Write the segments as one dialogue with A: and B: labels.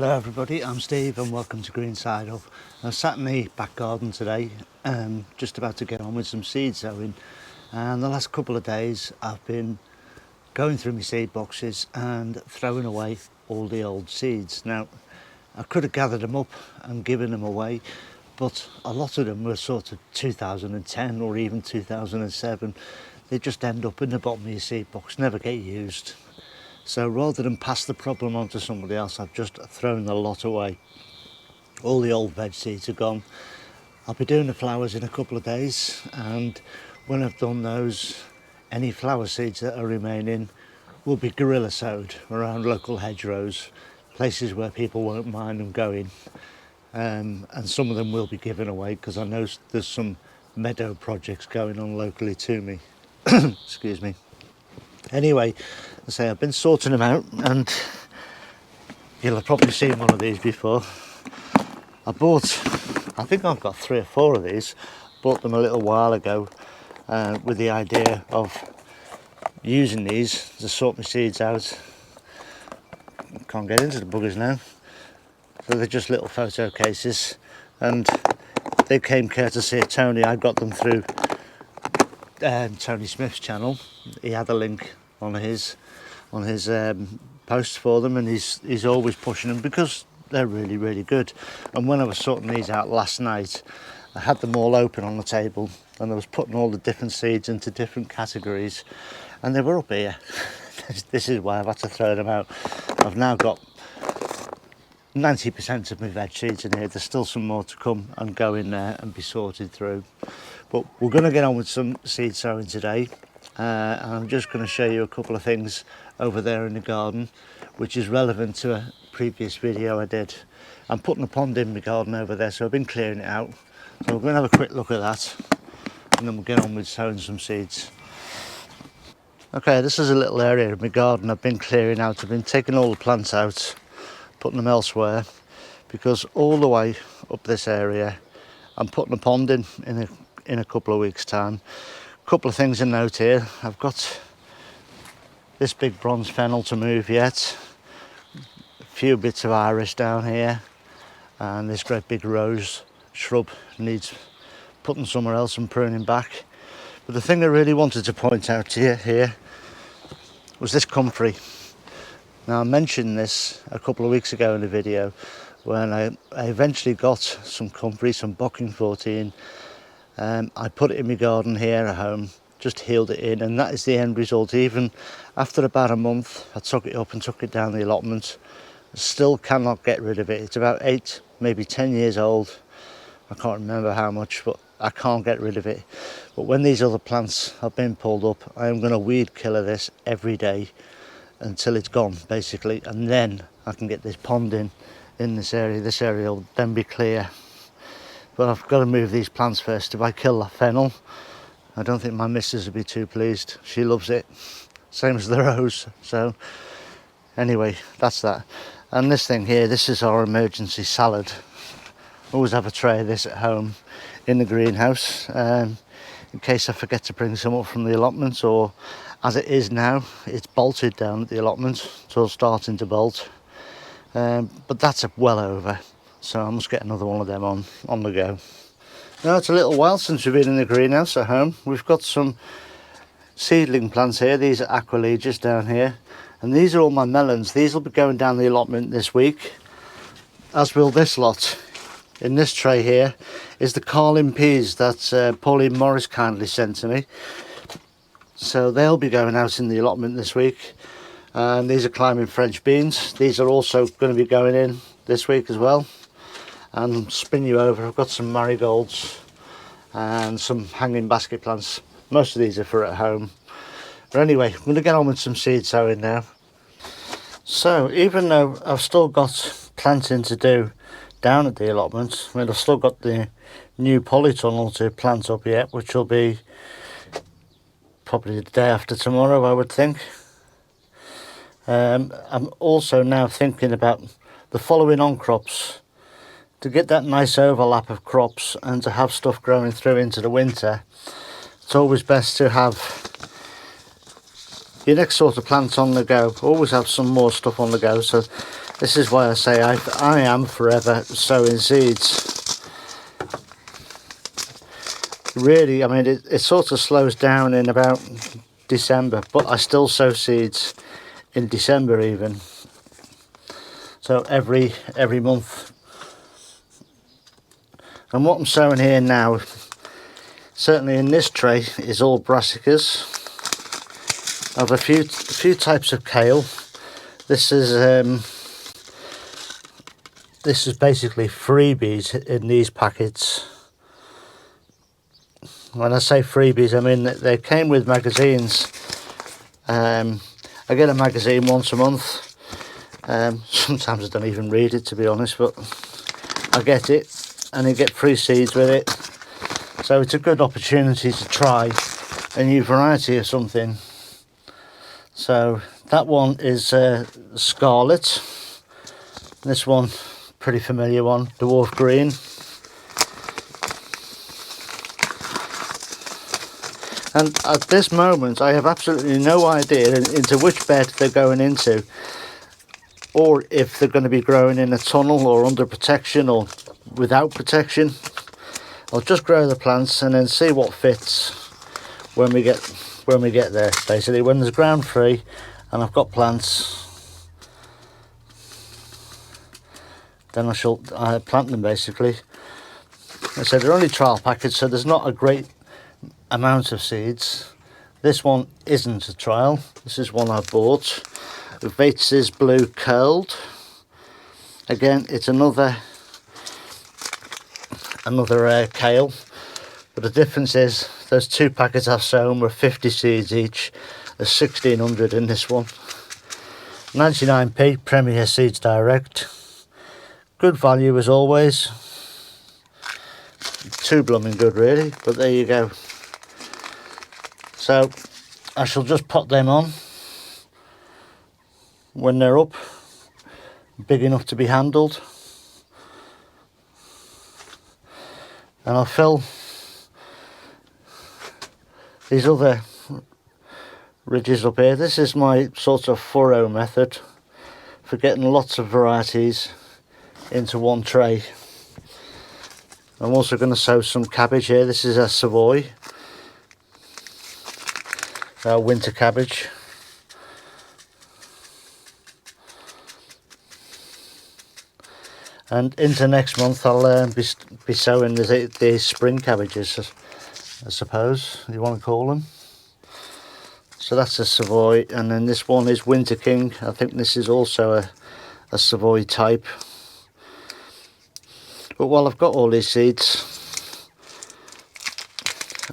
A: Hello everybody, I'm Steve and welcome to Green Side Up. I'm sat in the back garden today, just about to get on with some seed sowing, and the last couple of days I've been going through my seed boxes and throwing away all the old seeds. Now I could have gathered them up and given them away, but a lot of them were sort of 2010 or even 2007. They just end up in the bottom of your seed box, never get used. So rather than pass the problem on to somebody else, I've just thrown a lot away. All the old veg seeds are gone. I'll be doing the flowers in a couple of days, and when I've done those, any flower seeds that are remaining will be guerrilla sowed around local hedgerows, places where people won't mind them going. And some of them will be given away because I know there's some meadow projects going on locally to me. Excuse me. Anyway, I say I've been sorting them out, and you'll have probably seen one of these before. I think I've got 3 or 4 of these. Bought them a little while ago with the idea of using these to sort my seeds out. Can't get into the buggers now. So they're just little photo cases, and they came courtesy of Tony. I got them through Tony Smith's channel. He had a link on his post for them, and he's always pushing them because they're really good. And when I was sorting these out last night, I had them all open on the table and I was putting all the different seeds into different categories, and they were up here. This is why I've had to throw them out. I've now got 90% of my veg seeds in here. There's still some more to come and go in there and be sorted through, but we're going to get on with some seed sowing today. And I'm just going to show you a couple of things over there in the garden which is relevant to a previous video I did. I'm putting a pond in my garden over there, so I've been clearing it out. So we're going to have a quick look at that, and then we'll get on with sowing some seeds. Okay, this is a little area of my garden I've been clearing out. I've been taking all the plants out, putting them elsewhere, because all the way up this area I'm putting a pond in a couple of weeks' time. Couple of things to note here. I've got this big bronze fennel to move yet, a few bits of iris down here, and this great big rose shrub needs putting somewhere else and pruning back. But the thing I really wanted to point out to you here was this comfrey. Now I mentioned this a couple of weeks ago in a video when I eventually got some comfrey, some bocking 14. I put it in my garden here at home, just healed it in, and that is the end result. Even after about a month, I took it up and took it down the allotment. Still cannot get rid of it. It's about 8, maybe 10 years old. I can't remember how much, but I can't get rid of it. But when these other plants have been pulled up, I am going to weed killer this every day until it's gone, basically, and then I can get this pond in this area. This area will then be clear. But I've got to move these plants first. If I kill that fennel, I don't think my missus would be too pleased. She loves it, same as the rose. So anyway, that's that. And this thing here, this is our emergency salad. Always have a tray of this at home in the greenhouse, in case I forget to bring some up from the allotment, or as it is now, it's bolted down at the allotment, so it's starting to bolt. But that's well over. So I must get another one of them on the go. Now it's a little while since we've been in the greenhouse at home. We've got some seedling plants here. These are aqualegias down here, and these are all my melons. These will be going down the allotment this week, as will this lot. In this tray here is the Carlin peas that Pauline Morris kindly sent to me. So they'll be going out in the allotment this week. And these are climbing French beans. These are also going to be going in this week as well. And spin you over, I've got some marigolds and some hanging basket plants. Most of these are for at home. But anyway, I'm going to get on with some seed sowing now. So even though I've still got planting to do down at the allotment, I mean, I've still got the new polytunnel to plant up yet, which will be probably the day after tomorrow, I would think. I'm also now thinking about the following on crops. To get that nice overlap of crops and to have stuff growing through into the winter, it's always best to have your next sort of plant on the go. Always have some more stuff on the go. So This is why I say I am forever sowing seeds. Really, I mean, it sort of slows down in about December, but I still sow seeds in December even. So every month. And what I'm sowing here now, certainly in this tray, is all brassicas. I have a few types of kale. This is basically freebies in these packets. When I say freebies, I mean that they came with magazines. I get a magazine once a month. Sometimes I don't even read it, to be honest, but I get it and you get free seeds with it. So it's a good opportunity to try a new variety of something. So that one is Scarlet. This one, pretty familiar one, Dwarf Green. And at this moment I have absolutely no idea into which bed they're going into, or if they're going to be growing in a tunnel or under protection or without protection. I'll just grow the plants and then see what fits when we get there. Basically, when there's ground free and I've got plants, then I shall plant them. Basically, I said they're only trial packets, so there's not a great amount of seeds. This one isn't a trial. This is one I bought. Vates' Blue Curled. Again, it's another kale, but the difference is those two packets I've sown were 50 seeds each. There's 1600 in this one. 99p, Premier Seeds Direct. Good value as always. Too blooming good really, but there you go. So I shall just put them on when they're up, big enough to be handled. And I'll fill these other ridges up here. This is my sort of furrow method for getting lots of varieties into one tray. I'm also going to sow some cabbage here. This is a Savoy, winter cabbage. And into next month I'll be sowing the spring cabbages, I suppose you want to call them. So that's a Savoy, and then this one is Winter King. I think this is also a Savoy type. But while I've got all these seeds,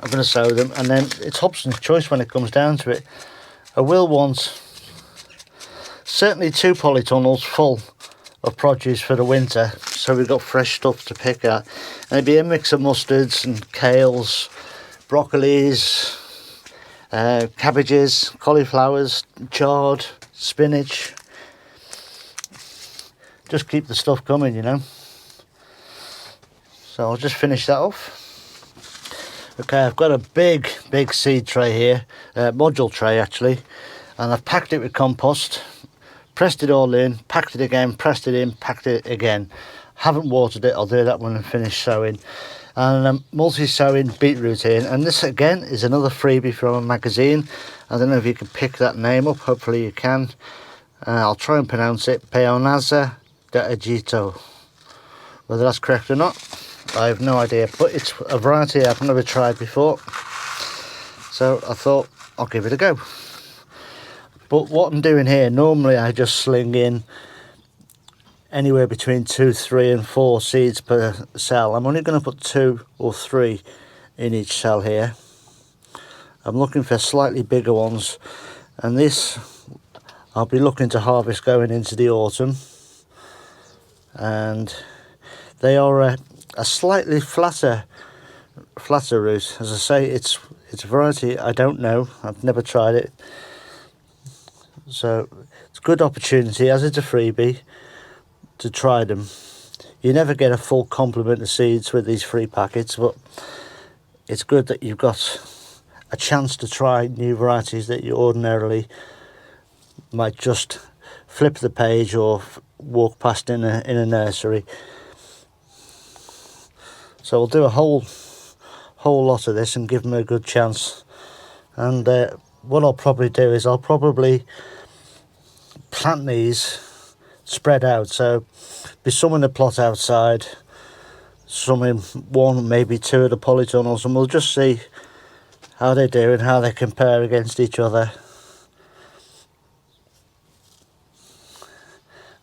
A: I'm going to sow them, and then it's Hobson's choice when it comes down to it. I will want certainly 2 polytunnels full of produce for the winter, so we've got fresh stuff to pick at. And it'd be a mix of mustards and kales, broccolis, cabbages, cauliflowers, chard, spinach. Just keep the stuff coming, you know. So I'll just finish that off. Okay, I've got a big seed tray here, module tray actually, and I've packed it with compost, pressed it all in, packed it again, pressed it in, packed it again. Haven't watered it, I'll do that when I'm finished sowing. And I'm multi-sowing beetroot in, and this again is another freebie from a magazine. I don't know if you can pick that name up, hopefully you can. I'll try and pronounce it, Peonaza de Egito. Whether that's correct or not, I have no idea, but it's a variety I've never tried before, so I thought I'll give it a go. But what I'm doing here, normally I just sling in anywhere between 2, 3 and 4 seeds per cell. I'm only going to put 2 or 3 in each cell here. I'm looking for slightly bigger ones, and this I'll be looking to harvest going into the autumn. And they are a slightly flatter root. As I say, it's a variety I don't know. I've never tried it, so it's a good opportunity, as it's a freebie, to try them. You never get a full complement of seeds with these free packets, but it's good that you've got a chance to try new varieties that you ordinarily might just flip the page or walk past in a nursery. So I'll do a whole lot of this and give them a good chance. And what I'll probably do is I'll probably plant these spread out. So be some in the plot outside, some in one, maybe two of the polytunnels, and we'll just see how they do and how they compare against each other.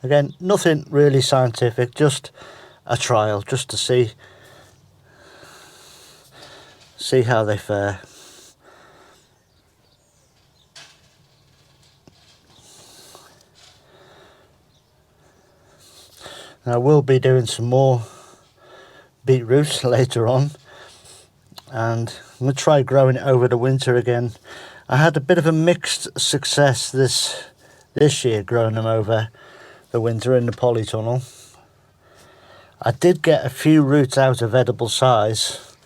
A: Again, nothing really scientific, just a trial, just to see how they fare. Now, we'll be doing some more beetroot later on, and I'm going to try growing it over the winter again. I had a bit of a mixed success this year growing them over the winter in the polytunnel. I did get a few roots out of edible size,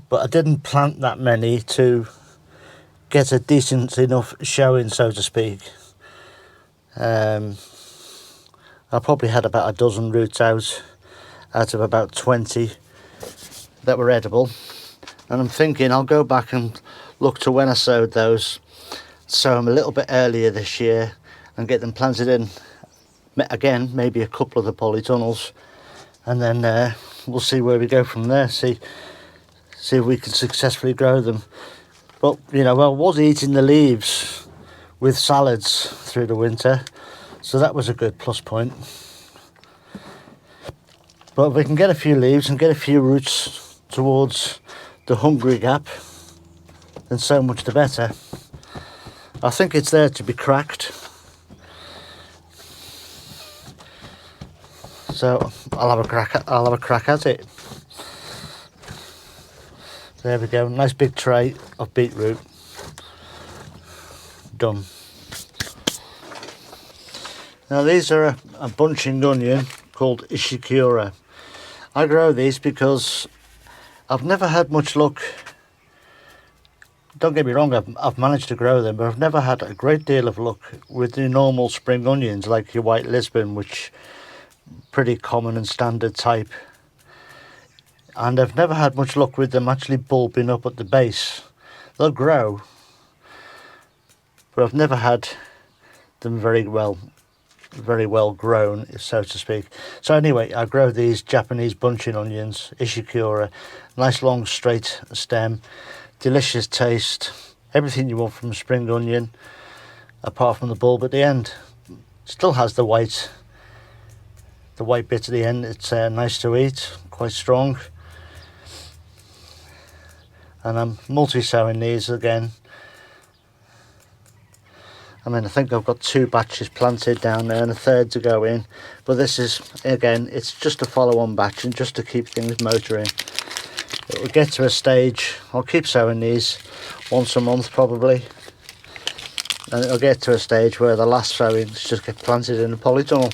A: but I didn't plant that many to get a decent enough showing, so to speak. I probably had about a dozen roots out of about 20 that were edible, and I'm thinking I'll go back and look to when I sowed those, sow them a little bit earlier this year and get them planted in again, maybe a couple of the polytunnels, and then we'll see where we go from there, see if we can successfully grow them. But you know, I was eating the leaves with salads through the winter, so that was a good plus point. But if we can get a few leaves and get a few roots towards the hungry gap, then so much the better. I think it's there to be cracked, so I'll have a crack at it. There we go, nice big tray of beetroot. Done. Now these are a bunching onion called Ishikura. I grow these because I've never had much luck. Don't get me wrong, I've managed to grow them, but I've never had a great deal of luck with the normal spring onions like your white Lisbon, which pretty common and standard type. And I've never had much luck with them actually bulbing up at the base. They'll grow, but I've never had them very well grown, so to speak. So anyway, I grow these Japanese bunching onions, Ishikura, nice long straight stem, delicious taste, everything you want from a spring onion, apart from the bulb at the end. Still has the white bit at the end. It's nice to eat, quite strong. And I'm multi-sowing these again. I mean, I think I've got 2 batches planted down there and a third to go in. But this is, again, it's just a follow-on batch and just to keep things motoring. It will get to a stage, I'll keep sowing these once a month probably. And it'll get to a stage where the last sowings just get planted in a polytunnel.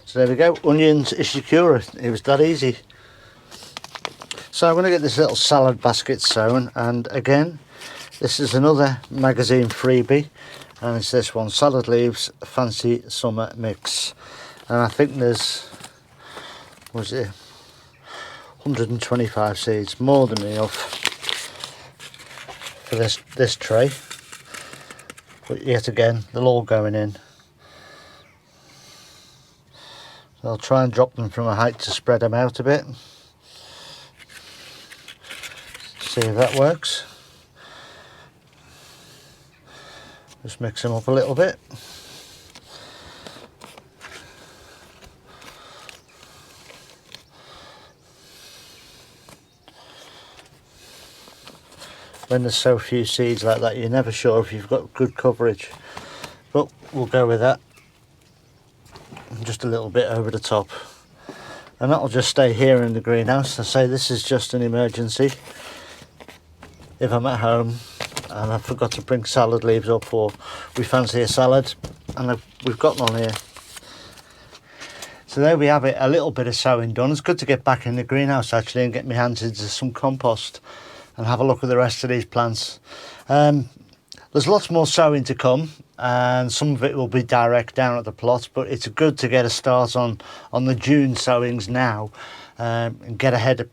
A: So there we go, onions Ishikura, it was that easy. So I'm going to get this little salad basket sown, and again, this is another magazine freebie, and it's this one, Salad Leaves Fancy Summer Mix. And I think there's, was it 125 seeds, more than enough for this tray. But yet again, they're all going in. So I'll try and drop them from a height to spread them out a bit. See if that works. Just mix them up a little bit. When there's so few seeds like that, you're never sure if you've got good coverage. But we'll go with that. Just a little bit over the top. And that'll just stay here in the greenhouse. I say this is just an emergency. If I'm at home and I forgot to bring salad leaves up, or we fancy a salad and we've got one here. So there we have it, a little bit of sowing done. It's good to get back in the greenhouse actually and get my hands into some compost and have a look at the rest of these plants. There's lots more sowing to come, and some of it will be direct down at the plot, but it's good to get a start on the June sowings now, and get ahead of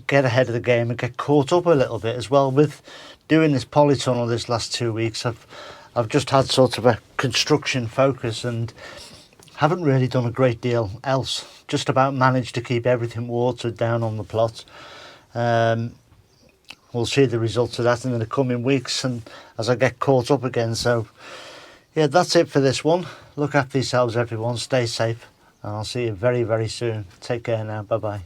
A: the game and get caught up a little bit as well. With doing this polytunnel this last 2 weeks, I've just had sort of a construction focus and haven't really done a great deal else. Just about managed to keep everything watered down on the plot. We'll see the results of that in the coming weeks and as I get caught up again. So yeah, that's it for this one. Look after yourselves everyone, stay safe, and I'll see you very, very soon. Take care now, bye bye.